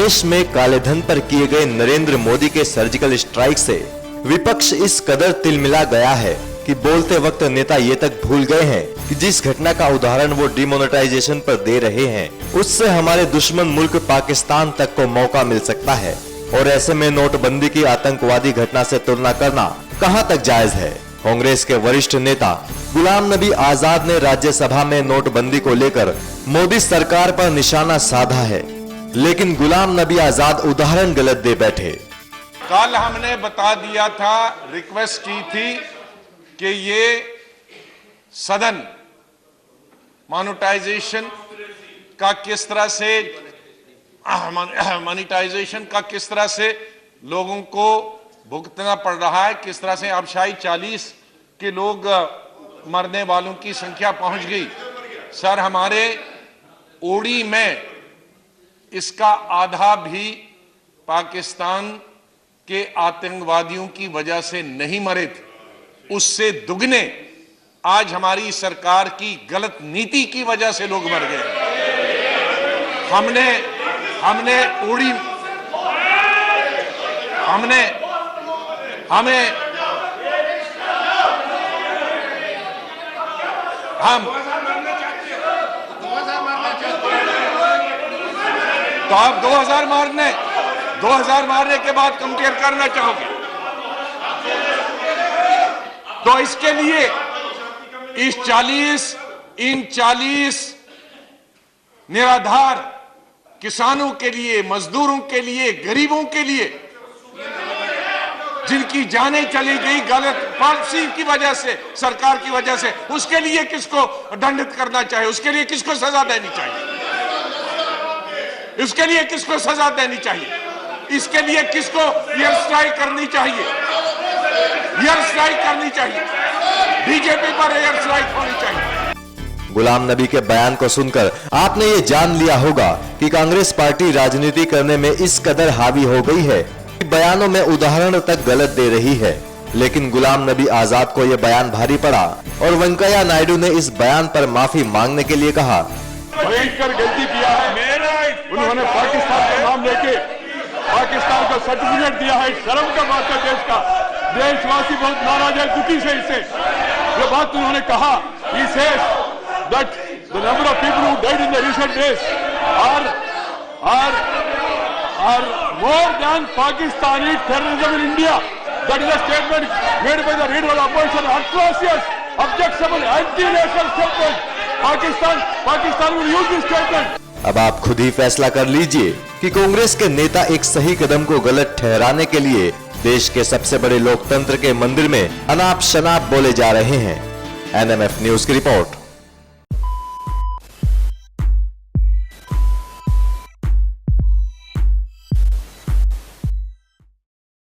देश में काले धन पर किए गए नरेंद्र मोदी के सर्जिकल स्ट्राइक से विपक्ष इस कदर तिलमिला गया है कि बोलते वक्त नेता ये तक भूल गए हैं कि जिस घटना का उदाहरण वो डिमोनेटाइजेशन पर दे रहे हैं उससे हमारे दुश्मन मुल्क पाकिस्तान तक को मौका मिल सकता है। और ऐसे में नोटबंदी की आतंकवादी घटना से तुलना करना कहां तक जायज है। कांग्रेस के वरिष्ठ नेता गुलाम नबी आजाद ने राज्यसभा में नोटबंदी को लेकर मोदी सरकार पर निशाना साधा है, लेकिन गुलाम नबी आजाद उदाहरण गलत दे बैठे। कल हमने बता दिया था, रिक्वेस्ट की थी कि ये सदन मोनेटाइजेशन का किस तरह से मोनेटाइजेशन का किस तरह से लोगों को भुगतना पड़ रहा है, किस तरह से अब शायद 40 के लोग मरने वालों की संख्या पहुंच गई। सर, हमारे ओडी में इसका आधा भी पाकिस्तान के आतंकवादियों की वजह से नहीं मरे थे, उससे दुगने आज हमारी सरकार की गलत नीति की वजह से लोग मर गए। हमने ओडी हम तो आप 2000 मारने के बाद कंपेयर करना चाहोगे तो इसके लिए इन 40 निराधार किसानों के लिए, मजदूरों के लिए, गरीबों के लिए जिनकी जानें चली गई गलत पॉलिसी की वजह से, सरकार की वजह से, उसके लिए किसको दंडित करना चाहिए, उसके लिए किसको सजा देनी चाहिए, इसके लिए किसको सजा देनी चाहिए, इसके लिए किसको एयर स्ट्राइक करनी चाहिए, बीजेपी पर एयर स्ट्राइक होनी चाहिए। गुलाम नबी के बयान को सुनकर आपने ये जान लिया होगा कि कांग्रेस पार्टी राजनीति करने में इस कदर हावी हो गई है कि बयानों में उदाहरण तक गलत दे रही है। लेकिन गुलाम नबी आजाद को यह बयान भारी पड़ा और वेंकैया नायडू ने इस बयान पर माफी मांगने के लिए कहा। भयंकर गलती किया है, उन्होंने पाकिस्तान का नाम लेके पाकिस्तान का सर्टिफिकेट दिया है, शर्म का बात है। देश का देशवासी बहुत नाराज है, दुखी से इससे ये बात उन्होंने कहा। He says that the number of people who died in the recent days are more than Pakistani terrorism in India. That is a statement made by the leader of the opposition, atrocious, objectionable, anti-national statement. Pakistan will use this statement. अब आप खुद ही फैसला कर लीजिए कि कांग्रेस के नेता एक सही कदम को गलत ठहराने के लिए देश के सबसे बड़े लोकतंत्र के मंदिर में अनाप शनाप बोले जा रहे हैं। NMF न्यूज की रिपोर्ट।